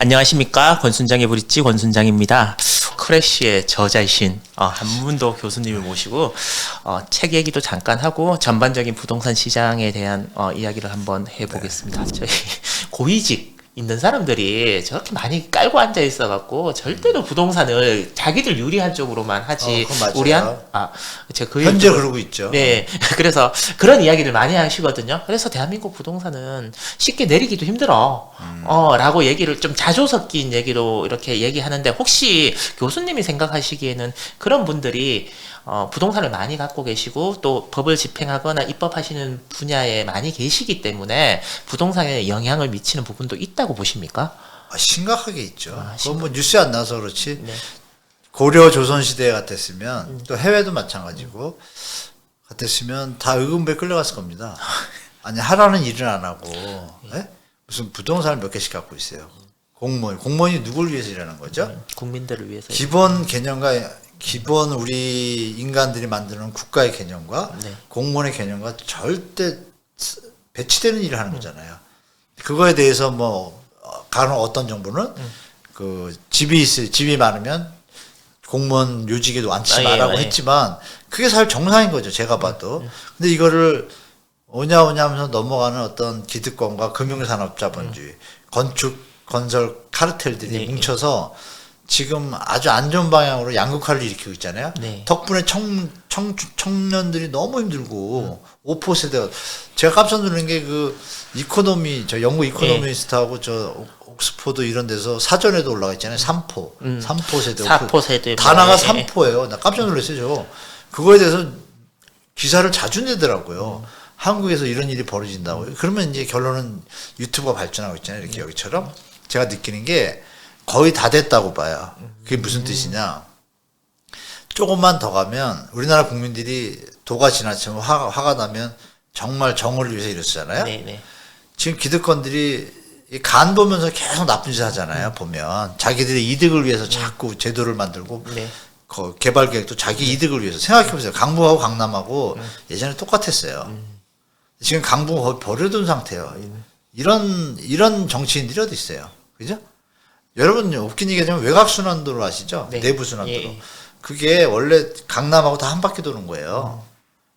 안녕하십니까. 권순장의 브릿지 권순장입니다. 크래쉬의 저자이신 한문도 교수님을 모시고 책 얘기도 잠깐 하고 전반적인 부동산 시장에 대한 이야기를 한번 해보겠습니다. 저희 고위직 있는 사람들이 저렇게 많이 깔고 앉아 있어갖고 절대로 부동산을 자기들 유리한 쪽으로만 하지. 제가 현재 그러고 있죠. 네, 그래서 그런 이야기를 많이 하시거든요. 그래서 대한민국 부동산은 쉽게 내리기도 힘들어. 라고 얘기를 좀 자조 섞인 얘기로 이렇게 얘기하는데, 혹시 교수님이 생각하시기에는 그런 분들이 부동산을 많이 갖고 계시고 또 법을 집행하거나 입법하시는 분야에 많이 계시기 때문에 부동산에 영향을 미치는 부분도 있다고 보십니까? 심각하게 있죠. 그건 뭐 뉴스에 안 나와서 그렇지. 네. 고려 조선시대 같았으면 또 해외도 마찬가지고 같았으면 다 의금부에 끌려갔을 겁니다. 아니 하라는 일을 안 하고 무슨 부동산을 몇 개씩 갖고 있어요. 공무원이 누굴 위해서 일하는 거죠? 국민들을 위해서. 기본 우리 인간들이 만드는 국가의 개념과 공무원의 개념과 절대 배치되는 일을 하는 거잖아요. 그거에 대해서 가는 어떤 정부는 집이 많으면 공무원 요직에도 앉지 마라고 했지만 그게 사실 정상인 거죠. 제가 봐도. 근데 이거를 오냐 하면서 넘어가는 어떤 기득권과 금융산업자본주의, 건설 카르텔들이 뭉쳐서 지금 아주 안 좋은 방향으로 양극화를 일으키고 있잖아요. 덕분에 청년들이 너무 힘들고 5% 세대가 제가 깜짝 놀란 게 저 영국 이코노미스트하고 저 옥스포드 이런 데서 사전에도 올라가 있잖아요. 3포 세대. 4포 세대. 단어가 3포예요. 나 깜짝 놀랐어요. 저. 그거에 대해서 기사를 자주 내더라고요. 한국에서 이런 일이 벌어진다고. 그러면 이제 결론은 유튜브가 발전하고 있잖아요. 이렇게 여기처럼. 제가 느끼는 게 거의 다 됐다고 봐요. 그게 무슨 뜻이냐. 조금만 더 가면 우리나라 국민들이 도가 지나치면 화가 나면 정말 정의를 위해서 이러잖아요. 지금 기득권들이 간 보면서 계속 나쁜 짓 하잖아요. 보면 자기들의 이득을 위해서 자꾸 제도를 만들고 개발 계획도 자기 이득을 위해서. 생각해보세요. 강북하고 강남하고 예전에 똑같았어요. 지금 강북 거의 버려둔 상태예요. 이런 정치인들이 어디 있어요. 그죠? 여러분 웃긴 얘기하자면 외곽순환도로 아시죠? 내부순환도로. 그게 원래 강남하고 다 한 바퀴 도는 거예요.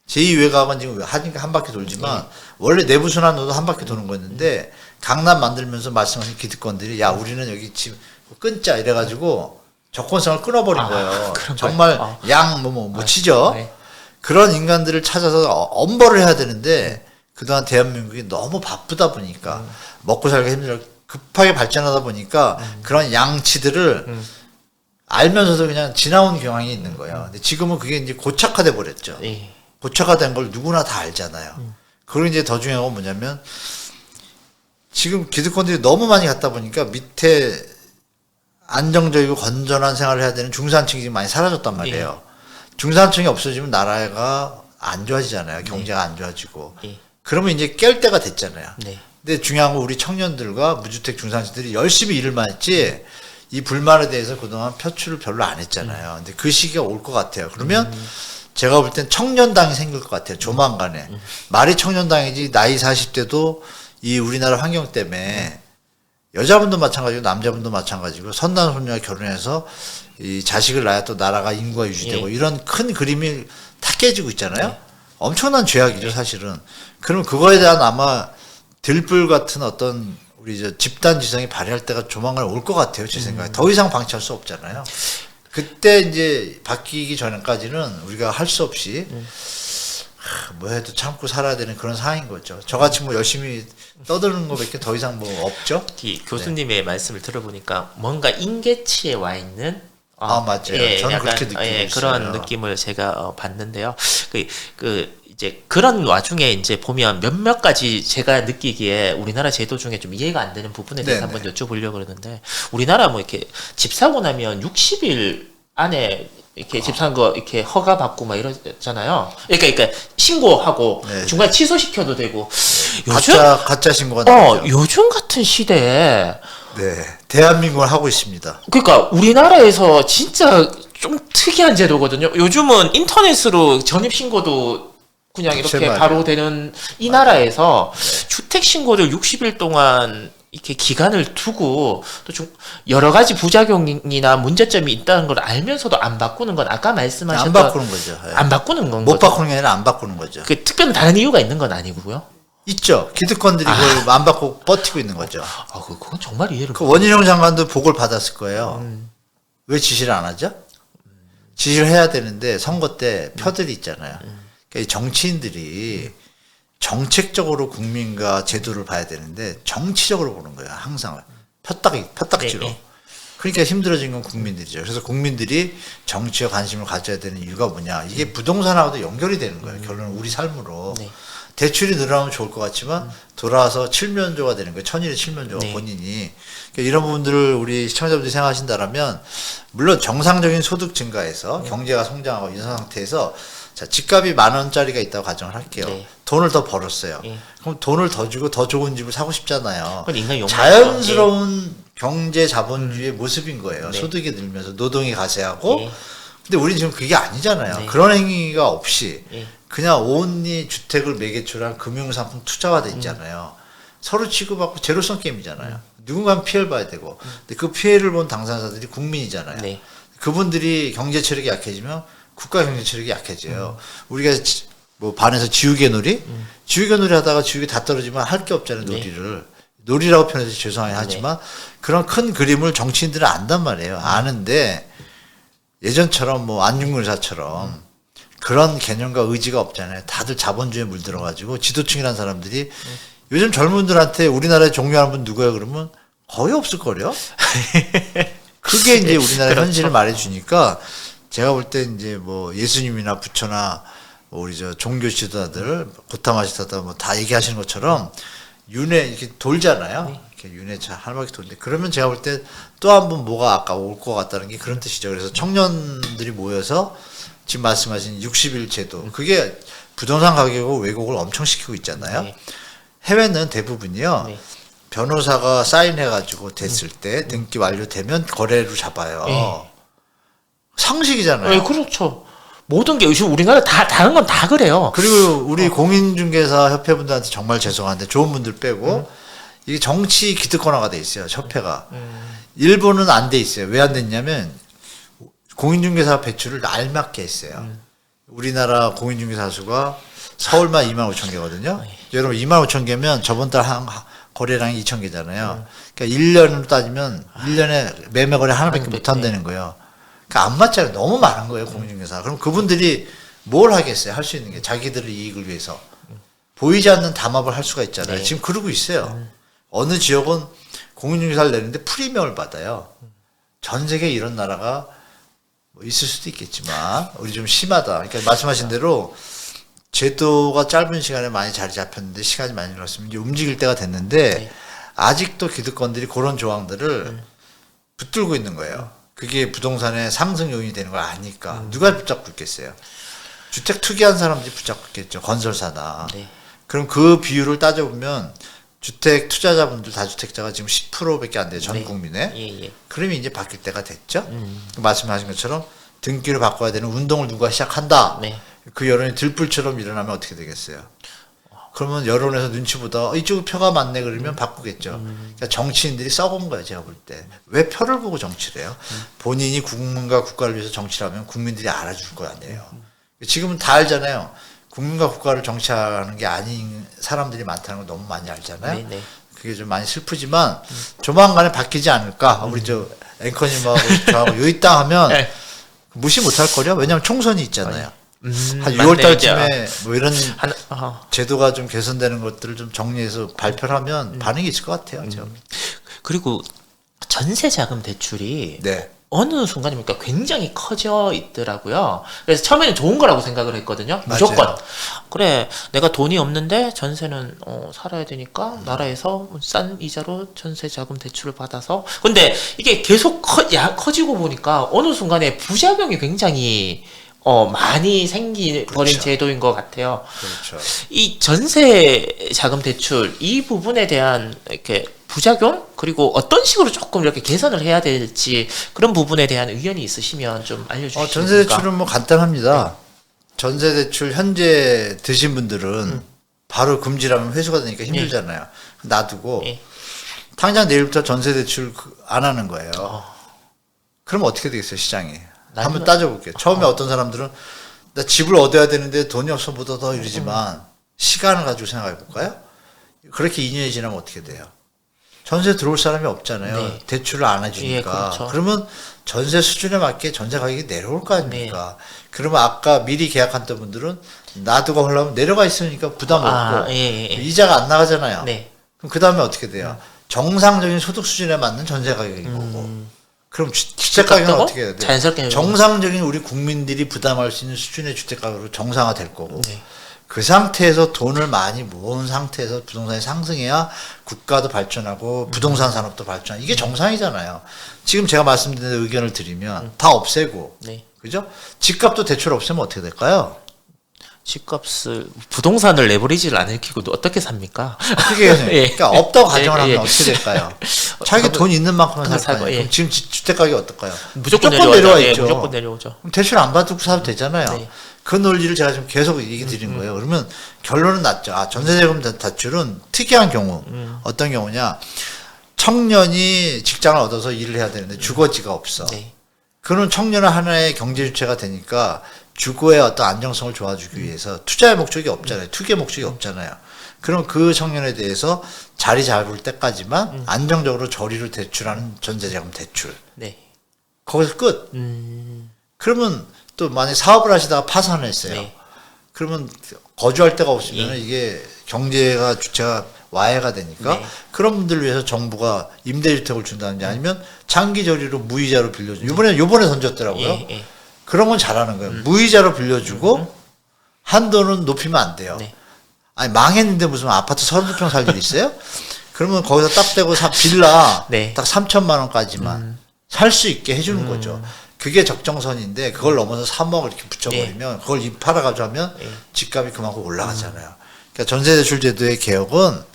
제2외곽은 지금 하니까 한 바퀴 돌지만 원래 내부순환도도 한 바퀴 도는 거였는데 강남 만들면서 말씀하신 기득권들이 야 우리는 여기 집 끊자 이래가지고 접근성을 끊어버린 거예요. 정말 못 치죠. 그런 인간들을 찾아서 엄벌을 해야 되는데 그동안 대한민국이 너무 바쁘다 보니까 먹고 살기 힘들어 급하게 발전하다 보니까 그런 양치들을 알면서도 그냥 지나온 경향이 있는 거예요. 근데 지금은 그게 이제 고착화돼 버렸죠. 고착화된 걸 누구나 다 알잖아요. 그리고 이제 더 중요한 건 뭐냐면 지금 기득권들이 너무 많이 갔다 보니까 밑에 안정적이고 건전한 생활을 해야 되는 중산층이 지금 많이 사라졌단 말이에요. 중산층이 없어지면 나라가 안 좋아지잖아요. 경제가 안 좋아지고. 그러면 이제 깰 때가 됐잖아요. 근데 중요한 건 우리 청년들과 무주택 중산층들이 열심히 일을만 했지 이 불만에 대해서 그동안 표출을 별로 안 했잖아요. 근데 그 시기가 올 것 같아요. 그러면 제가 볼 땐 청년당이 생길 것 같아요. 조만간에. 말이 청년당이지 나이 40대도 이 우리나라 환경 때문에 여자분도 마찬가지고 남자분도 마찬가지고 선남선녀가 결혼해서 이 자식을 낳아야 또 나라가 인구가 유지되고 이런 큰 그림이 다 깨지고 있잖아요. 엄청난 죄악이죠, 사실은. 그럼 그거에 대한 아마 들불 같은 어떤 우리 집단 지성이 발휘할 때가 조만간 올 것 같아요, 제 생각에. 더 이상 방치할 수 없잖아요. 그때 이제 바뀌기 전까지는 우리가 할 수 없이 뭐 해도 참고 살아야 되는 그런 상황인 거죠. 저같이 열심히 떠드는 것밖에 더 이상 없죠. 교수님의 말씀을 들어보니까 뭔가 임계치에 와 있는 맞아요. 저는 그렇게 느끼고 있어요. 그런 느낌을 제가 봤는데요. 이제 그런 와중에 이제 보면 몇몇 가지 제가 느끼기에 우리나라 제도 중에 좀 이해가 안 되는 부분에 대해서 한번 여쭤보려고 그러는데, 우리나라 이렇게 집 사고 나면 60일 안에 이렇게 집 사는 거 이렇게 허가 받고 이러잖아요. 그러니까 신고하고 중간에 취소시켜도 되고. 요즘 가짜 신고가 나오죠. 요즘 같은 시대에 대한민국을 하고 있습니다. 그러니까 우리나라에서 진짜 좀 특이한 제도거든요. 요즘은 인터넷으로 전입 신고도 그냥 이렇게 바로 되는 이 나라에서 주택 신고를 60일 동안 이렇게 기간을 두고 또 좀 여러 가지 부작용이나 문제점이 있다는 걸 알면서도 안 바꾸는 건 아까 말씀하셨던 안 바꾸는 거죠. 예. 안 바꾸는 건 못 거죠. 바꾸는 게 아니라 안 바꾸는 거죠. 그 특별한 다른 이유가 있는 건 아니고요. 있죠. 기득권들이 그걸 안 바꾸고 버티고 있는 거죠. 그건 정말 이해를 그 원희룡 장관도 보고를 받았을 거예요. 왜 지시를 안 하죠? 지시를 해야 되는데 선거 때 표들이 있잖아요. 그러니까 이 정치인들이 정책적으로 국민과 제도를 봐야 되는데 정치적으로 보는 거예요. 항상 표딱지로. 네. 그러니까 힘들어진 건 국민들이죠. 그래서 국민들이 정치에 관심을 가져야 되는 이유가 뭐냐. 이게 부동산하고도 연결이 되는 거예요. 결론은 우리 삶으로. 네. 대출이 늘어나면 좋을 것 같지만 돌아와서 칠면조가 되는 거예요. 천일의 칠면조가 네. 본인이. 그러니까 이런 부분들을 우리 시청자분들이 생각하신다면 물론 정상적인 소득 증가에서 경제가 성장하고 이런 상태에서 자, 집값이 10,000원짜리가 있다고 가정을 할게요. 네. 돈을 더 벌었어요. 네. 그럼 돈을 더 주고 더 좋은 집을 사고 싶잖아요. 그건 인간 욕망이죠. 자연스러운 경제 자본주의의 모습인 거예요. 네. 소득이 늘면서 노동이 가세하고. 네. 근데 우리는 지금 그게 아니잖아요. 네. 그런 행위가 없이 네. 그냥 온리 주택을 매개초한 금융상품 투자가 돼 있잖아요. 서로 취급받고 제로섬 게임이잖아요. 누군가는 피해를 봐야 되고. 근데 그 피해를 본 당사자들이 국민이잖아요. 네. 그분들이 경제 체력이 약해지면 국가 경제 체력이 약해져요. 우리가 뭐 반에서 지우개 놀이? 지우개 놀이 하다가 지우개 다 떨어지면 할 게 없잖아요, 네. 놀이를. 놀이라고 표현해서 죄송하긴 하지만 그런 큰 그림을 정치인들은 안단 말이에요. 아는데 예전처럼 뭐 안중근 의사처럼 그런 개념과 의지가 없잖아요. 다들 자본주의에 물들어가지고 지도층이라는 사람들이 요즘 젊은들한테 우리나라에 종교하는 분 누구예요? 그러면 거의 없을걸요? 그게 이제 우리나라의 그렇죠. 현실을 말해주니까 제가 볼 때 이제 뭐 예수님이나 부처나 뭐 우리 저 종교 지도자들 고타마시타다 뭐 다 얘기하시는 것처럼 윤회 이렇게 돌잖아요. 이렇게 윤회차 한 바퀴 도는데 그러면 제가 볼 때 또 한 번 뭐가 아까 올 것 같다는 게 그런 뜻이죠. 그래서 청년들이 모여서 지금 말씀하신 60일 제도 그게 부동산 가격을 왜곡을 엄청 시키고 있잖아요. 네. 해외는 대부분이요. 네. 변호사가 사인해가지고 됐을 때 등기 완료되면 거래로 잡아요. 네. 상식이잖아요. 네, 그렇죠. 모든 게 요즘 우리나라 다 다른 건 다 그래요. 그리고 우리 공인중개사 협회분들한테 정말 죄송한데 좋은 분들 빼고 이게 정치 기득권화가 돼 있어요. 협회가. 일본은 안 돼 있어요. 왜 안 됐냐면 공인중개사 배출을 알맞게 했어요. 우리나라 공인중개사 수가 서울만 25,000개거든요. 여러분 25,000개면 저번 달 거래량이 2,000개잖아요. 그러니까 1년으로 따지면 1년에 매매 거래 하나밖에 못 한다는 거예요. 그러니까 안 맞잖아요. 너무 많은 거예요, 공인중개사. 그럼 그분들이 뭘 하겠어요? 할 수 있는 게 자기들의 이익을 위해서 보이지 않는 담합을 할 수가 있잖아요. 네. 지금 그러고 있어요. 어느 지역은 공인중개사를 내는데 프리미엄을 받아요. 전 세계에 이런 나라가 뭐 있을 수도 있겠지만 우리 좀 심하다. 그러니까 말씀하신 대로 제도가 짧은 시간에 많이 자리 잡혔는데 시간이 많이 흘렀으면 이제 움직일 때가 됐는데 네. 아직도 기득권들이 그런 조항들을 붙들고 있는 거예요. 그게 부동산의 상승 요인이 되는 걸 아니까 누가 붙잡고 있겠어요. 주택 투기한 사람들이 붙잡고 있겠죠. 건설사나. 네. 그럼 그 비율을 따져보면 주택 투자자분들 다주택자가 지금 10%밖에 안 돼요. 전 네. 국민에. 예, 예. 그러면 이제 바뀔 때가 됐죠. 말씀하신 것처럼 등기를 바꿔야 되는 운동을 누가 시작한다. 네. 그 여론이 들불처럼 일어나면 어떻게 되겠어요? 그러면 여론에서 눈치 보다가 이쪽 표가 많네 그러면 바꾸겠죠. 그러니까 정치인들이 썩은 거예요. 제가 볼 때. 왜 표를 보고 정치를 해요? 본인이 국민과 국가를 위해서 정치를 하면 국민들이 알아줄 거 아니에요. 지금은 다 알잖아요. 국민과 국가를 정치하는 게 아닌 사람들이 많다는 걸 너무 많이 알잖아요. 네, 네. 그게 좀 많이 슬프지만 조만간에 바뀌지 않을까. 우리 저 앵커님하고 저하고 요이 땅 하면 네. 무시 못할 거려. 왜냐하면 총선이 있잖아요. 한 맞네, 6월 달쯤에 뭐 이런 어. 제도가 좀 개선되는 것들을 좀 정리해서 발표를 하면 반응이 있을 것 같아요. 제가. 그리고 전세 자금 대출이 네. 어느 순간입니까 굉장히 커져 있더라고요. 그래서 처음에는 좋은 거라고 생각을 했거든요. 무조건. 맞아요. 그래, 내가 돈이 없는데 전세는 살아야 되니까 나라에서 싼 이자로 전세 자금 대출을 받아서. 근데 이게 계속 커지고 보니까 어느 순간에 부작용이 굉장히 많이 생겨버린 그렇죠. 제도인 것 같아요. 그렇죠. 이 전세 자금 대출 이 부분에 대한 이렇게 부작용 그리고 어떤 식으로 조금 이렇게 개선을 해야 될지 그런 부분에 대한 의견이 있으시면 좀 알려주시겠습니까? 전세 대출은 뭐 간단합니다. 전세 대출 현재 드신 분들은 바로 금지라면 회수가 되니까 힘들잖아요. 놔두고 예. 당장 내일부터 전세 대출 안 하는 거예요. 그럼 어떻게 되겠어요, 시장이? 한번 따져볼게요. 처음에 어떤 사람들은 나 집을 얻어야 되는데 돈이 없어 못 얻어 이러지만 시간을 가지고 생각해 볼까요? 그렇게 2년이 지나면 어떻게 돼요? 전세 들어올 사람이 없잖아요. 네. 대출을 안 해주니까. 예, 그렇죠. 그러면 전세 수준에 맞게 전세 가격이 내려올 거 아닙니까? 그러면 아까 미리 계약했던 분들은 놔두고 하려면 내려가 있으니까 부담 없고 이자가 안 나가잖아요. 네. 그럼 그 다음에 어떻게 돼요? 정상적인 소득 수준에 맞는 전세 가격인 거고. 그럼 주택 가격은 어떻게 해야 돼요? 자연스럽게 정상적인 우리 국민들이 부담할 수 있는 수준의 주택 가격으로 정상화될 거고. 네. 그 상태에서 돈을 많이 모은 상태에서 부동산이 상승해야 국가도 발전하고 부동산 산업도 발전하고 이게 정상이잖아요. 지금 제가 말씀드린 의견을 드리면 다 없애고 네. 그죠? 집값도 대출 없애면 어떻게 될까요? 집값을 부동산을 레버리지를 안 일으키고 어떻게 삽니까? 어떻게 해요? 예. 그러니까 없다고 가정을 예, 예. 하면 어떻게 될까요? 자기 돈 있는 만큼은 살 살고, 거예요. 예. 그럼 지금 주택 가격이 어떨까요? 무조건 내려와 내려오죠. 있죠. 무조건 내려오죠. 그럼 대출 안 받고 사도 되잖아요. 네. 그 논리를 제가 지금 계속 얘기 드린 거예요. 그러면 결론은 났죠. 아, 전세자금 대출은 특이한 경우. 어떤 경우냐. 청년이 직장을 얻어서 일을 해야 되는데 주거지가 없어. 네. 그런 청년은 하나의 경제 주체가 되니까 주거의 어떤 안정성을 도와주기 위해서 투자의 목적이 없잖아요. 투기의 목적이 없잖아요. 그럼 그 청년에 대해서 자리 잡을 때까지만 안정적으로 저리로 대출하는 전세자금 대출. 네. 거기서 끝. 그러면 또 만약 사업을 하시다가 파산을 했어요. 네. 그러면 거주할 데가 없으면 예. 이게 경제가 주체가 와해가 되니까 네. 그런 분들을 위해서 정부가 임대주택을 준다든지 아니면 장기 저리로 무이자로 빌려줘. 요번에 던졌더라고요. 예. 그런 건 잘하는 거예요. 무이자로 빌려주고 한도는 높이면 안 돼요. 네. 아니 망했는데 무슨 아파트 32평 살 일 있어요? 그러면 거기서 딱 대고 빌라 네. 딱 3천만 원까지만 살 수 있게 해주는 거죠. 그게 적정선인데 그걸 넘어서 3억 이렇게 붙여버리면 그걸 팔아가지고 하면 집값이 그만큼 올라가잖아요. 그러니까 전세대출제도의 개혁은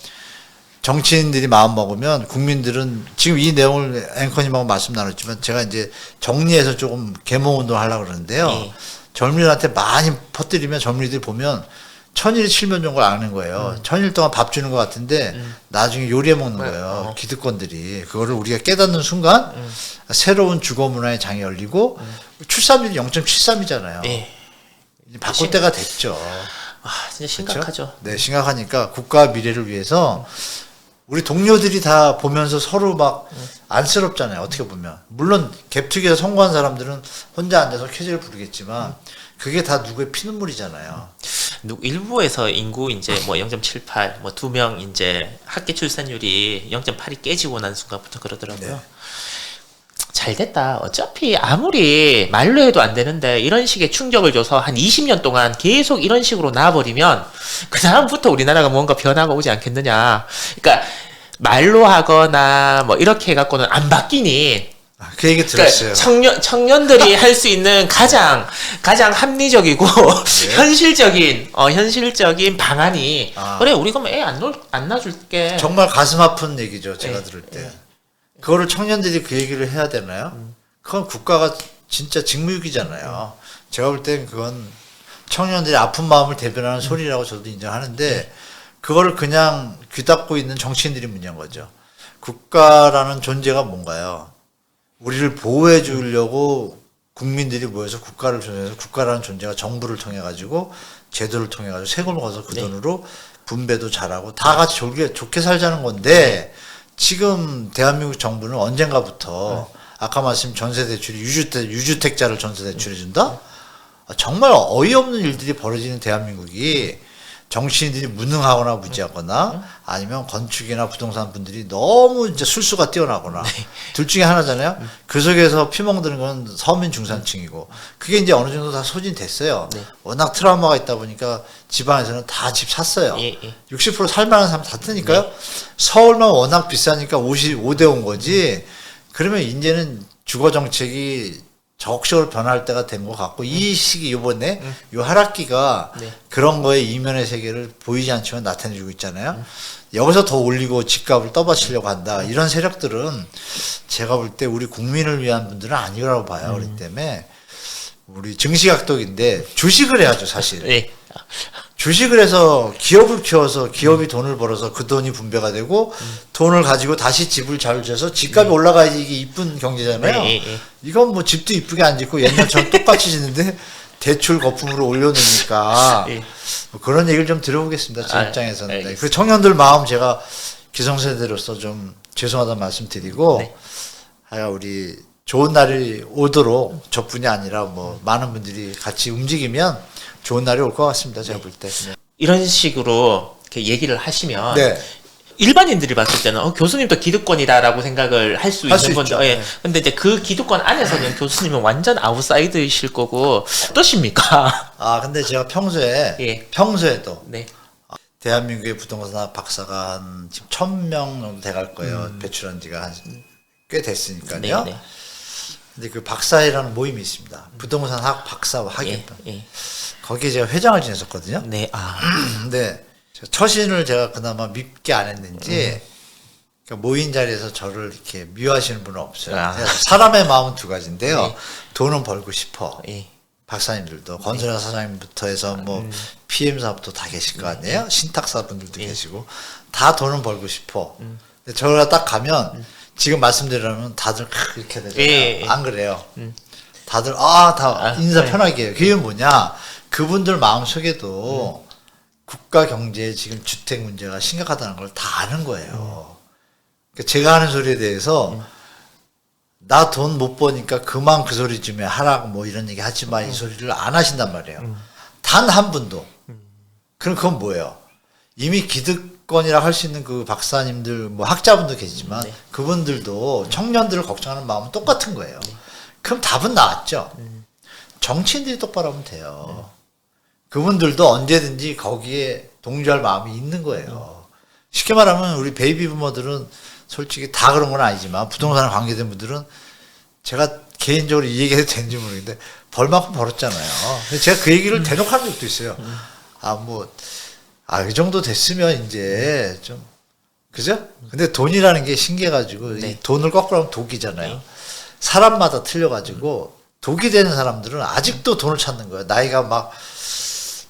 정치인들이 마음 먹으면 국민들은 지금 이 내용을 앵커님하고 말씀 나눴지만 제가 이제 정리해서 조금 계몽운동을 하려고 그러는데요. 예. 젊은이들한테 많이 퍼뜨리면 젊은이들이 보면 천일이 칠면 좋은 걸 아는 거예요. 천일 동안 밥 주는 것 같은데 나중에 요리해 먹는 거예요. 기득권들이. 그거를 우리가 깨닫는 순간 새로운 주거 문화의 장이 열리고 출산율이 0.73이잖아요. 예. 이제 바꿀 때가 됐죠. 아, 진짜 심각하죠. 그렇죠? 네, 심각하니까 국가 미래를 위해서 우리 동료들이 다 보면서 서로 막 안쓰럽잖아요. 어떻게 보면. 물론 갭투기에서 성공한 사람들은 혼자 앉아서 쾌재를 부르겠지만 그게 다 누구의 피눈물이잖아요. 일부에서 인구 이제 뭐 0.78, 뭐 2명 이제 학계 출산율이 0.8이 깨지고 난 순간부터 그러더라고요. 네. 잘 됐다. 어차피 아무리 말로 해도 안 되는데 이런 식의 충격을 줘서 한 20년 동안 계속 이런 식으로 나와버리면 그 다음부터 우리나라가 뭔가 변화가 오지 않겠느냐. 그러니까 말로 하거나 뭐 이렇게 해갖고는 안 바뀌니. 그 얘기 들었어요. 그러니까 청년들이 할 수 있는 가장 합리적이고 현실적인 방안이 그래 우리가 애 안 낳아줄게. 정말 가슴 아픈 얘기죠. 제가 네. 들을 때. 그거를 청년들이 그 얘기를 해야 되나요? 그건 국가가 진짜 직무유기잖아요. 제가 볼 땐 그건 청년들이 아픈 마음을 대변하는 소리라고 저도 인정하는데 그거를 그냥 귀 닫고 있는 정치인들이 문제인 거죠. 국가라는 존재가 뭔가요? 우리를 보호해 주려고 국민들이 모여서 국가를 조정해서 국가라는 존재가 정부를 통해 가지고 제도를 통해 가지고 세금을 걷어서 그 돈으로 분배도 잘하고 다 같이 좋게 살자는 건데 지금 대한민국 정부는 언젠가부터 아까 말씀 전세 대출이 유주택자를 전세 대출해 준다? 정말 어이없는 일들이 벌어지는 대한민국이 정치인들이 무능하거나 무지하거나 아니면 건축이나 부동산 분들이 너무 이제 술수가 뛰어나거나 둘 중에 하나잖아요. 그 속에서 피멍드는 건 서민 중산층이고 그게 이제 어느 정도 다 소진됐어요. 워낙 트라우마가 있다 보니까 지방에서는 다 집 샀어요. 60% 살만한 사람 다 뜨니까요. 서울만 워낙 비싸니까 55대 온 거지. 그러면 이제는 주거 정책이 적극적으로 변할 때가 된 것 같고 이 시기 요번에 요 하락기가 그런 거에 이면의 세계를 보이지 않지만 나타내주고 있잖아요. 여기서 더 올리고 집값을 떠받치려고 한다. 이런 세력들은 제가 볼 때 우리 국민을 위한 분들은 아니라고 봐요. 그렇기 때문에 우리 증시각독인데 주식을 해야죠, 사실. 네. 주식을 해서 기업을 키워서 기업이 돈을 벌어서 그 돈이 분배가 되고 돈을 가지고 다시 집을 잘 지어서 집값이 올라가야지 이게 이쁜 경제잖아요. 이건 뭐 집도 이쁘게 안 짓고 옛날처럼 똑같이 짓는데 대출 거품으로 올려놓으니까 뭐 그런 얘기를 좀 들어보겠습니다. 제 입장에서는. 네. 그 청년들 마음 제가 기성세대로서 좀 죄송하다는 말씀 드리고 하여 우리 좋은 날이 오도록 저뿐이 아니라 뭐 많은 분들이 같이 움직이면 좋은 날이 올 것 같습니다. 제가 볼 때. 네. 이런 식으로 이렇게 얘기를 하시면 네. 일반인들이 봤을 때는 교수님도 기득권이다라고 생각을 할 수 있는 건데, 예. 근데 이제 그 기득권 안에서는 교수님은 완전 아웃사이드이실 거고 어떠십니까? 아 근데 제가 평소에 예. 평소에도 네. 대한민국의 부동산 박사가 한 지금 1,000명 정도 돼갈 거예요. 배출한 지가 한 꽤 됐으니까요. 네, 네. 근데 그 박사회라는 모임이 있습니다. 부동산학 박사와 학예반. 예. 거기에 제가 회장을 지냈었거든요. 네. 아. 근데 처신을 제가 그나마 밉게 안 했는지 그러니까 모인 자리에서 저를 이렇게 미워하시는 분은 없어요. 아. 사람의 마음은 두 가지인데요. 네. 돈은 벌고 싶어. 예. 박사님들도 건설사 사장님부터 해서 뭐 PM사부터 다 계실 거 아니에요? 신탁사 분들도 계시고 다 돈은 벌고 싶어. 근데 저가 딱 가면 지금 말씀드리려면 다들 이렇게 되잖아요. 예. 안 그래요. 다들 다 인사 편하게 해요. 그게 뭐냐? 그분들 마음 속에도 국가 경제에 지금 주택 문제가 심각하다는 걸 다 아는 거예요. 그러니까 제가 하는 소리에 대해서 나 돈 못 버니까 그만 그 소리 좀 해 하라고 뭐 이런 얘기 하지 마 이 소리를 안 하신단 말이에요. 단 한 분도. 그럼 그건 뭐예요? 이미 기득권이라 할 수 있는 그 박사님들 뭐 학자분도 계시지만 그분들도 청년들을 걱정하는 마음은 똑같은 거예요. 그럼 답은 나왔죠. 정치인들이 똑바로 하면 돼요. 그분들도 언제든지 거기에 동조할 마음이 있는 거예요. 쉽게 말하면 우리 베이비 부모들은 솔직히 다 그런 건 아니지만 부동산에 관계된 분들은 제가 개인적으로 이 얘기해도 되는지 모르겠는데 벌만큼 벌었잖아요. 근데 제가 그 얘기를 대놓고 한 적도 있어요. 이 정도 됐으면 이제 좀 그죠? 근데 돈이라는 게 신기해가지고 이 돈을 거꾸로 하면 독이잖아요. 사람마다 틀려가지고 독이 되는 사람들은 아직도 돈을 찾는 거예요. 나이가 막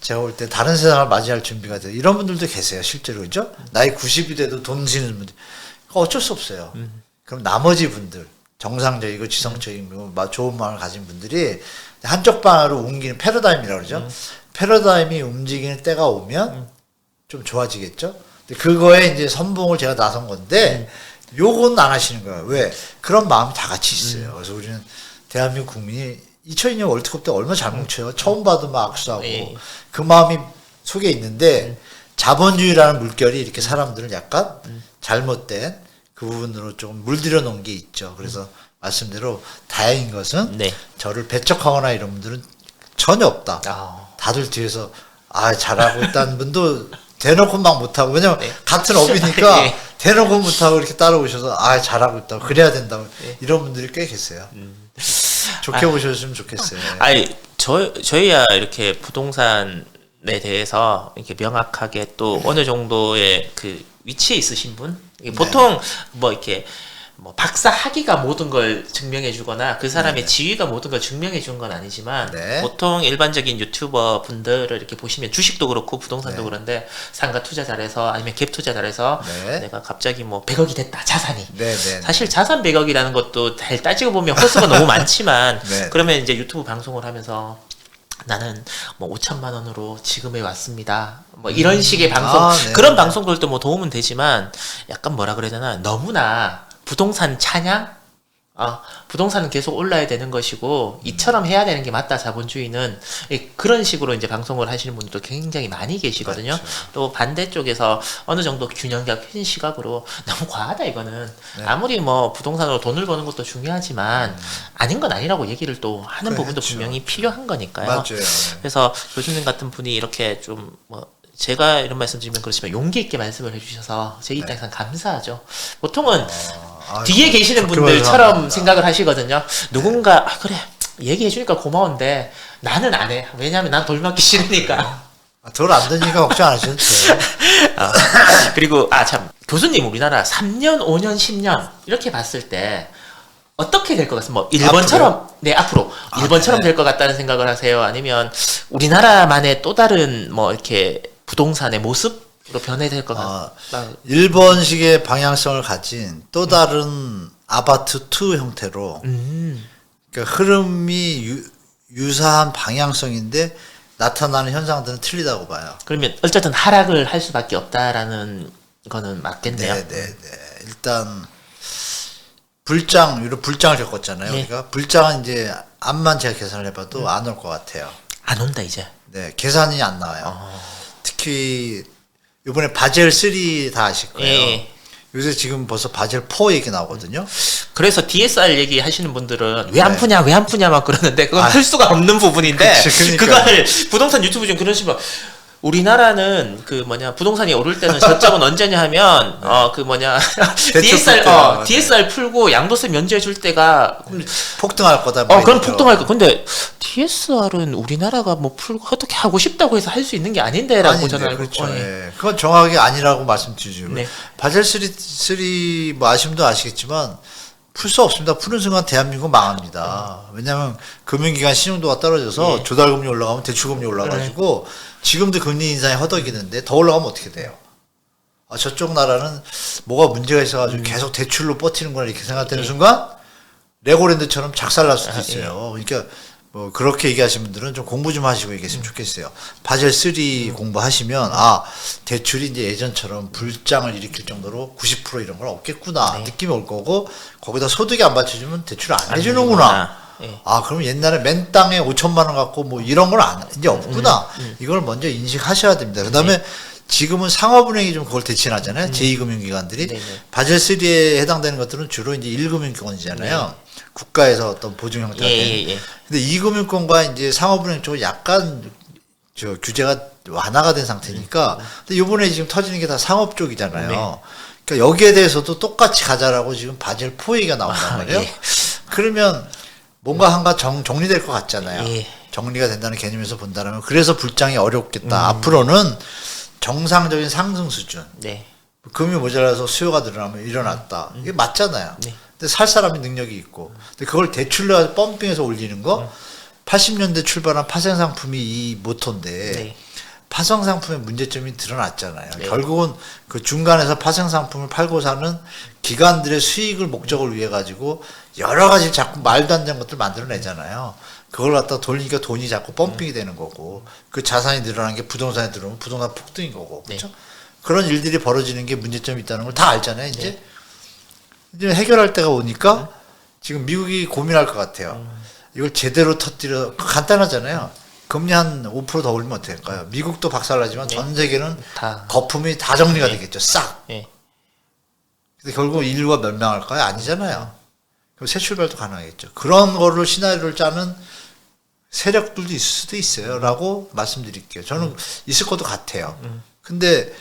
제가 볼 때 다른 세상을 맞이할 준비가 돼요. 이런 분들도 계세요. 실제로 그죠? 나이 90이 돼도 돈 쓰는 분들. 어쩔 수 없어요. 그럼 나머지 분들 정상적이고 지성적이고 좋은 마음을 가진 분들이 한쪽 방으로 옮기는 패러다임이라고 그러죠. 패러다임이 움직이는 때가 오면 좀 좋아지겠죠. 근데 그거에 이제 선봉을 제가 나선 건데 요건 안 하시는 거예요. 왜? 그런 마음이 다 같이 있어요. 그래서 우리는 대한민국 국민이 2002년 월드컵 때 얼마나 잘 뭉쳐요. 처음 봐도 막 악수하고 그 마음이 속에 있는데 자본주의라는 물결이 이렇게 사람들을 약간 잘못된 그 부분으로 좀 물들여 놓은 게 있죠. 그래서 말씀대로 다행인 것은 저를 배척하거나 이런 분들은 전혀 없다. 다들 뒤에서 잘하고 있다는 분도 대놓고 막 못하고 왜냐면 같은 업이니까 대놓고 못하고 이렇게 따라오셔서 잘하고 있다고 그래야 된다고 이런 분들이 꽤 계세요. 좋게 보셨으면 좋겠어요. 저희야 이렇게 부동산에 대해서 이렇게 명확하게 또 어느 정도의 그 위치에 있으신 분 보통 뭐 이렇게 뭐 박사 학위가 모든 걸 증명해 주거나 그 사람의 지위가 모든 걸 증명해 주는 건 아니지만 보통 일반적인 유튜버 분들을 이렇게 보시면 주식도 그렇고 부동산도 그런데 상가 투자 잘해서 아니면 갭 투자 잘해서 내가 갑자기 뭐 100억이 됐다 자산이 사실 자산 100억이라는 것도 잘 따지고 보면 호수가 너무 많지만 그러면 이제 유튜브 방송을 하면서 나는 뭐 5천만 원으로 지금에 왔습니다. 뭐 이런 식의 방송 그런 방송들도 뭐 도움은 되지만 약간 뭐라 그래야 되나 너무나 부동산 찬양? 부동산은 계속 올라야 되는 것이고 이처럼 해야 되는 게 맞다 자본주의는 그런 식으로 이제 방송을 하시는 분들도 굉장히 많이 계시거든요. 또 반대쪽에서 어느 정도 균형감 핀 시각으로 너무 과하다 이거는 아무리 뭐 부동산으로 돈을 버는 것도 중요하지만 아닌 건 아니라고 얘기를 또 하는 부분도 분명히 필요한 거니까요. 맞아요. 그래서 교수님 같은 분이 이렇게 좀 뭐 제가 이런 말씀 드리면 그렇지만 용기 있게 말씀을 해주셔서 제 입장에서는 감사하죠. 보통은 뒤에 계시는 분들처럼 생각을 하시거든요. 누군가 그래 얘기해 주니까 고마운데 나는 안 해. 왜냐하면 난 돌 맞기 싫으니까. 돌 안 되니까 걱정 안 하셔도 돼요. 그리고 참 교수님 우리나라 3년, 5년, 10년 이렇게 봤을 때 어떻게 될 것 같습니다. 뭐 일본처럼 네 앞으로 일본처럼 네. 될 것 같다는 생각을 하세요? 아니면 우리나라만의 또 다른 뭐 이렇게 부동산의 모습으로 변해될 것 같다. 일본식의 방향성을 가진 또 다른 아파트 2 형태로 그러니까 흐름이 유사한 방향성인데 나타나는 현상들은 틀리다고 봐요. 그러면 어쨌든 하락을 할 수밖에 없다라는 거는 맞겠네요. 네. 일단 불장을 겪었잖아요. 네. 우리가 불장은 이제 암만 제가 계산을 해봐도 안 올 것 같아요. 안 온다 이제. 네, 계산이 안 나와요. 특히 이번에 바젤 3 다 아실 거예요. 예. 요새 지금 벌써 바젤 4 얘기 나오거든요. 그래서 DSR 얘기 하시는 분들은 왜 안 네. 푸냐 왜 안 푸냐 막 그러는데 그건 풀 수가 없는 부분인데 그치, 그러니까요. 그걸 부동산 유튜브 중 그런 식으로 우리나라는 그 뭐냐 부동산이 오를 때는 저점은 언제냐 하면 그 뭐냐 DSR 때요. DSR 풀고 양도세 면제해 줄 때가 폭등할 거다. 뭐 그럼 이렇게. 폭등할 거. 근데 DSR은 우리나라가 뭐 풀고 어떻게 하고 싶다고 해서 할 수 있는 게 아닌데라고 아닌데, 저는 알고 그렇죠. 예. 예. 그건 정확하게 아니라고 말씀드리죠. 네. 바젤 3 뭐 아시는 분도 아시겠지만 풀 수 없습니다. 푸는 순간 대한민국 망합니다. 왜냐하면 금융기관 신용도가 떨어져서 예. 조달금리 올라가면 대출금리 올라가지고 지금도 금리 인상이 허덕이는데 더 올라가면 어떻게 돼요? 저쪽 나라는 뭐가 문제가 있어가지고 계속 대출로 버티는구나 이렇게 생각되는 순간 레고랜드처럼 작살날 수도 있어요. 그러니까 뭐 그렇게 얘기하시는 분들은 좀 공부 좀 하시고 얘기했으면 좋겠어요. 바젤 3 공부하시면 대출이 이제 예전처럼 불장을 일으킬 정도로 90% 이런 건 없겠구나 느낌이 올 거고 거기다 소득이 안 받쳐주면 대출을 안 해주는구나. 예. 그럼 옛날에 맨 땅에 5천만 원 갖고 뭐 이런 건 이제 없구나. 이걸 먼저 인식하셔야 됩니다. 그 다음에 지금은 상업은행이 좀 그걸 대신하잖아요. 제2금융기관들이. 네네. 바젤 3에 해당되는 것들은 주로 이제 1금융권이잖아요. 국가에서 어떤 보증 형태가 된. 예. 근데 2금융권과 이제 상업은행 쪽은 약간 규제가 완화가 된 상태니까. 근데 요번에 지금 터지는 게 다 상업 쪽이잖아요. 네. 그러니까 여기에 대해서도 똑같이 가자라고 지금 바젤 4 얘기가 나온단 말이에요. 예. 그러면 뭔가 한가 정리될 것 같잖아요. 예. 정리가 된다는 개념에서 본다면 그래서 불장이 어렵겠다. 앞으로는 정상적인 상승 수준. 네. 금이 모자라서 수요가 늘어나면 일어났다. 이게 맞잖아요. 네. 근데 살 사람이 능력이 있고. 근데 그걸 대출로 해서 펌핑해서 올리는 거 80년대 출발한 파생 상품이 이 모토인데 네. 파생 상품의 문제점이 드러났잖아요. 네. 결국은 그 중간에서 파생 상품을 팔고 사는 기관들의 수익을 목적을 위해 가지고 여러 가지 자꾸 말도 안 되는 것들 만들어내잖아요. 그걸 갖다 돌리니까 돈이 자꾸 펌핑이 되는 거고 그 자산이 늘어난 게 부동산에 들어오면 부동산 폭등인 거고 그렇죠? 그런 일들이 벌어지는 게 문제점이 있다는 걸 다 알잖아요. 이제 이제 해결할 때가 오니까 지금 미국이 고민할 것 같아요. 이걸 제대로 터뜨려 간단하잖아요. 금리 한 5% 더 올리면 어떻게 될까요? 미국도 박살나지만 전 세계는 다. 거품이 다 정리가 되겠죠. 싹. 예. 근데 결국 인류가 멸망할까요? 아니잖아요. 그럼 새 출발도 가능하겠죠. 그런 거를 시나리오를 짜는 세력들도 있을 수도 있어요. 라고 말씀드릴게요. 저는 있을 것도 같아요. 근데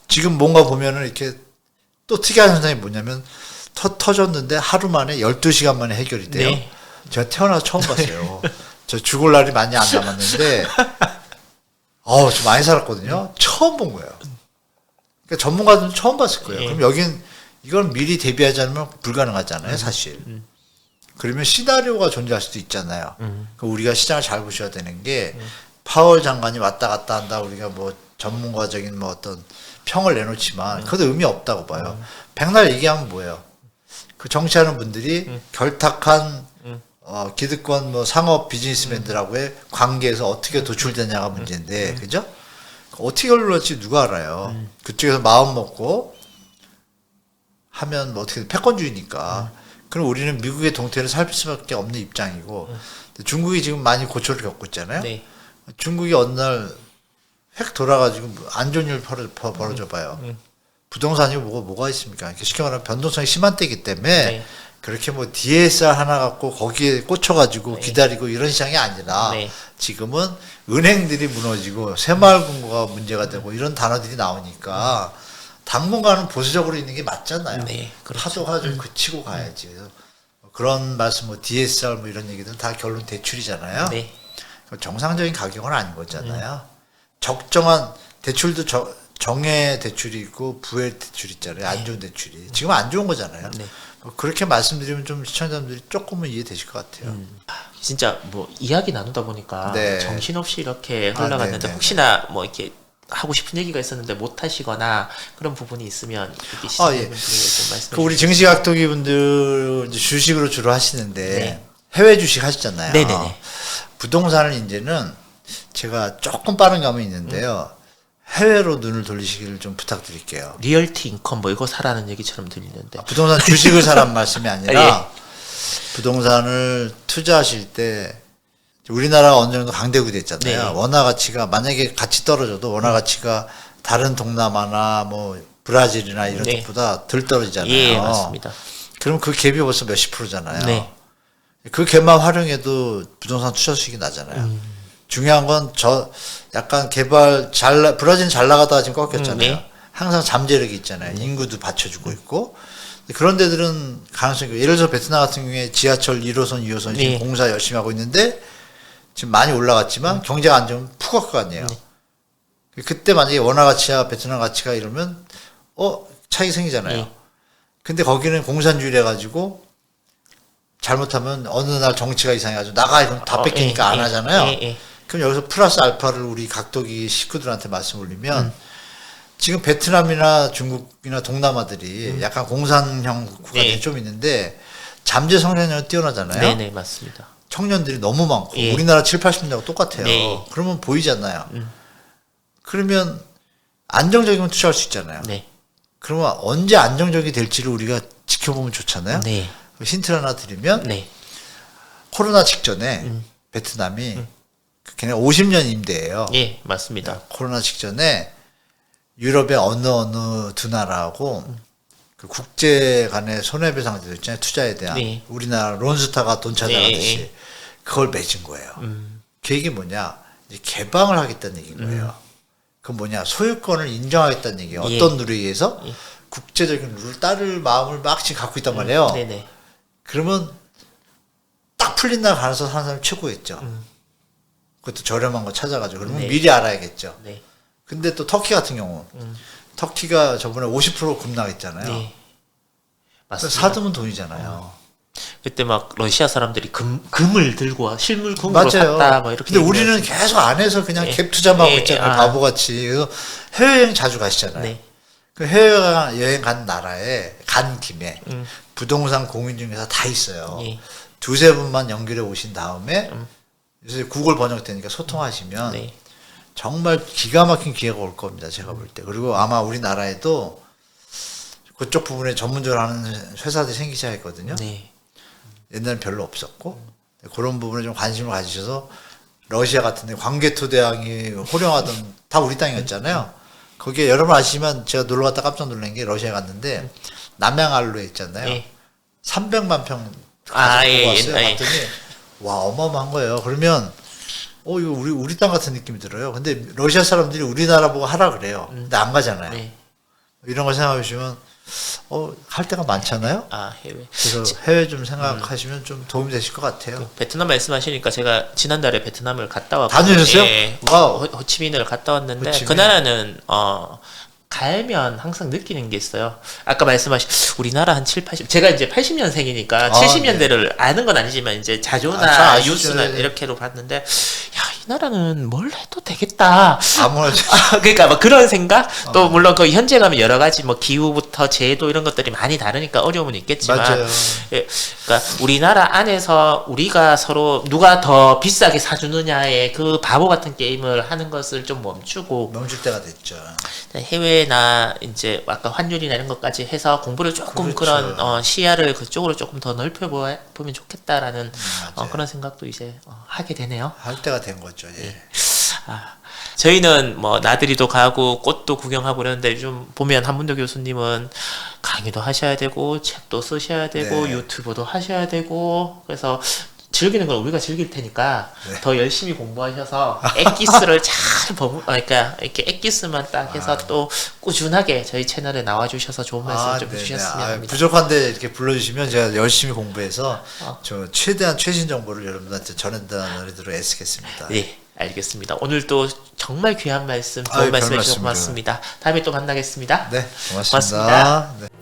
지금 뭔가 보면은 이렇게 또 특이한 현상이 뭐냐면 터졌는데 하루 만에 12시간 만에 해결이 돼요. 네. 제가 태어나서 처음 봤어요. 저 죽을 날이 많이 안 남았는데 좀 많이 살았거든요. 처음 본 거예요. 그러니까 전문가들은 처음 봤을 거예요. 그럼 여긴 이건 미리 대비하지 않으면 불가능하잖아요, 사실. 그러면 시나리오가 존재할 수도 있잖아요. 그 우리가 시장을 잘 보셔야 되는 게 파월 장관이 왔다 갔다 한다. 우리가 뭐 전문가적인 뭐 어떤 평을 내놓지만 그것도 의미 없다고 봐요. 백날 얘기하면 뭐예요? 그 정치하는 분들이 결탁한 기득권 뭐 상업 비즈니스맨들하고의 관계에서 어떻게 도출되냐가 문제인데, 그죠? 어떻게 결론날지 누가 알아요? 그쪽에서 마음 먹고 하면 뭐 어떻게 패권주의니까. 그럼 우리는 미국의 동태를 살필 수밖에 없는 입장이고, 중국이 지금 많이 고초를 겪고 있잖아요. 네. 중국이 어느 날 획 돌아가지고 안 좋은 일 벌어져 봐요. 부동산이 뭐가 있습니까? 이렇게 쉽게 말하면 변동성이 심한 때이기 때문에 네. 그렇게 뭐 DSR 하나 갖고 거기에 꽂혀가지고 기다리고 이런 시장이 아니라 네. 지금은 은행들이 무너지고 새마을금고가 문제가 되고 이런 단어들이 나오니까 당분간은 보수적으로 있는 게 맞잖아요. 네, 그렇죠. 파도가 좀 그치고 가야지. 그래서 그런 말씀 뭐 DSR 뭐 이런 얘기들은 다 결론 대출이잖아요. 네. 정상적인 가격은 아닌 거잖아요. 적정한 대출도 정의 대출이 있고 부의 대출이 있잖아요. 안 좋은 대출이. 지금 안 좋은 거잖아요. 네. 뭐 그렇게 말씀드리면 좀 시청자분들이 조금은 이해되실 것 같아요. 진짜 뭐 이야기 나누다 보니까 네. 정신없이 이렇게 흘러갔는데 네네. 혹시나 뭐 이렇게 하고 싶은 얘기가 있었는데 못 하시거나 그런 부분이 있으면 이렇게 예. 시청자분들에게 좀 말씀해 그 우리 주시죠. 증시각도기 분들 이제 주식으로 주로 하시는데 네. 해외 주식 하시잖아요. 네네네. 부동산을 이제는 제가 조금 빠른 감이 있는데요. 해외로 눈을 돌리시기를 좀 부탁드릴게요. 리얼티 인컴 뭐 이거 사라는 얘기처럼 들리는데. 부동산 주식을 사란 말씀이 아니라 예. 부동산을 투자하실 때 우리나라가 어느 정도 강대국이 됐잖아요. 네. 원화 가치가 만약에 가치 떨어져도 원화 가치가 다른 동남아나 뭐 브라질이나 이런 네. 데보다 덜 떨어지잖아요. 예, 맞습니다. 그럼 그 갭이 벌써 몇십 프로잖아요. 네. 그 갭만 활용해도 부동산 투자 수익이 나잖아요. 중요한 건 저 약간 개발 브라질은 잘 나가다가 지금 꺾였잖아요. 네. 항상 잠재력이 있잖아요. 인구도 받쳐주고 있고. 그런 데들은 가능성이 있고, 예를 들어서 베트남 같은 경우에 지하철 1호선, 2호선 지금 네. 공사 열심히 하고 있는데 지금 많이 올라갔지만 경제가 안 좋으면 푹 갈 거 아니에요. 그때 만약에 원화 가치와 베트남 가치가 이러면 차이 생기잖아요. 네. 근데 거기는 공산주의를 해가지고 잘못하면 어느 날 정치가 이상해가지고 나가 이러면 다 뺏기니까 안 하잖아요. 예. 그럼 여기서 플러스 알파를 우리 각도기 식구들한테 말씀 올리면 지금 베트남이나 중국이나 동남아들이 약간 공산형 국가들이 네. 좀 있는데 잠재 성장력이 뛰어나잖아요. 네네 맞습니다. 청년들이 너무 많고 예. 우리나라 7, 80년대하고 똑같아요. 네. 그러면 보이잖아요. 그러면 안정적이면 투자할 수 있잖아요. 네. 그러면 언제 안정적이 될지를 우리가 지켜보면 좋잖아요. 네. 힌트를 하나 드리면 네. 코로나 직전에 베트남이 걔네 50년 임대예요. 예 맞습니다. 코로나 직전에 유럽의 어느 두 나라하고 그 국제 간의 손해배상제도 있잖아요. 투자에 대한 네. 우리나라 론스타가 돈 찾아가듯이 네. 그걸 맺은 거예요. 그 얘기 뭐냐? 이제 개방을 하겠다는 얘기인 거예요. 그건 뭐냐? 소유권을 인정하겠다는 얘기예요. 예. 어떤 룰에 의해서 예. 국제적인 룰을 따를 마음을 막 지금 갖고 있단 말이에요. 네네. 그러면 딱 풀린 날 가서 사는 사람이 최고겠죠. 그것도 저렴한 거 찾아가지고 그러면 네. 미리 알아야겠죠. 네. 근데 또 터키 같은 경우 터키가 저번에 50% 급락했잖아요. 네. 그래서 맞습니다. 사두면 돈이잖아요. 그때 막 러시아 사람들이 금을 들고 와 실물 금으로 맞아요. 샀다 뭐 이렇게. 근데 우리는 얘기하지. 계속 안에서 그냥 예. 갭 투자만 하고 예, 있잖아요. 아. 바보같이. 그래서 해외여행 자주 가시잖아요. 네. 그 해외여행 간 나라에 간 김에 부동산 공인중개사 다 있어요. 예. 두세 분만 연결해 오신 다음에 요새 구글 번역되니까 소통하시면 네. 정말 기가 막힌 기회가 올 겁니다. 제가 볼 때. 그리고 아마 우리나라에도 그쪽 부분에 전문적으로 하는 회사들이 생기기 시작했거든요. 네. 옛날엔 별로 없었고 그런 부분에 좀 관심을 가지셔서 러시아 같은 데 광개토대왕이 호령하던 다 우리 땅이었잖아요. 거기에 여러분 아시지만 제가 놀러 갔다 깜짝 놀란 게 러시아에 갔는데 남양알로에 있잖아요. 예. 300만 평 아, 가지고 예, 왔어요. 예. 봤더니 와 어마어마한 거예요. 그러면 이거 우리 땅 같은 느낌이 들어요. 근데 러시아 사람들이 우리나라 보고 하라 그래요. 근데 안 가잖아요. 네. 이런 거 생각해 보시면 할 데가 많잖아요. 아 해외. 그래서 해외 좀 생각하시면 좀 도움이 되실 것 같아요. 베트남 말씀하시니까 제가 지난달에 베트남을 갔다 왔고 다녀오셨어요? 예, 와우. 호치민을 갔다 왔는데 호치민. 그 나라는 가면 항상 느끼는 게 있어요. 아까 말씀하신 우리나라 한 7, 80 제가 이제 80년생이니까 아, 70년대를 아는 건 아니지만 이제 잘 자료나 아시죠. 뉴스나 네. 이렇게로 봤는데 야, 이 나라는 뭘 해도 되겠다. 아무래도 그러니까 뭐 그런 생각 또 물론 그 현재 가면 여러 가지 뭐 기후부터 제도 이런 것들이 많이 다르니까 어려움은 있겠지만 맞아요. 예, 그러니까 우리나라 안에서 우리가 서로 누가 더 비싸게 사주느냐의 그 바보 같은 게임을 하는 것을 좀 멈추고 멈출 때가 됐죠. 해외나 이제 아까 환율이나 이런 것까지 해서 공부를 조금 그렇죠. 그런 시야를 그쪽으로 조금 더 넓혀 보면 좋겠다라는 맞아요. 그런 생각도 이제 하게 되네요. 할 때가 된 거죠. 예. 아, 저희는 뭐 나들이도 가고 꽃도 구경하고 그러는데 좀 보면 한문도 교수님은 강의도 하셔야 되고 책도 쓰셔야 되고 네. 유튜브도 하셔야 되고 그래서 즐기는 건 우리가 즐길 테니까 네. 더 열심히 공부하셔서 엑기스를 잘 그러니까 이렇게 엑기스만 딱 해서 또 꾸준하게 저희 채널에 나와주셔서 좋은 말씀 좀 네네. 해주셨으면 합니다. 부족한데 이렇게 불러주시면 제가 열심히 공부해서 어. 저 최대한 최신 정보를 여러분들한테 전해드리도록 애쓰겠습니다. 예. 알겠습니다. 오늘 또 정말 귀한 말씀, 좋은 아유, 별 말씀 해주셔서 말씀을요. 고맙습니다. 다음에 또 만나겠습니다. 네, 고맙습니다. 고맙습니다. 네.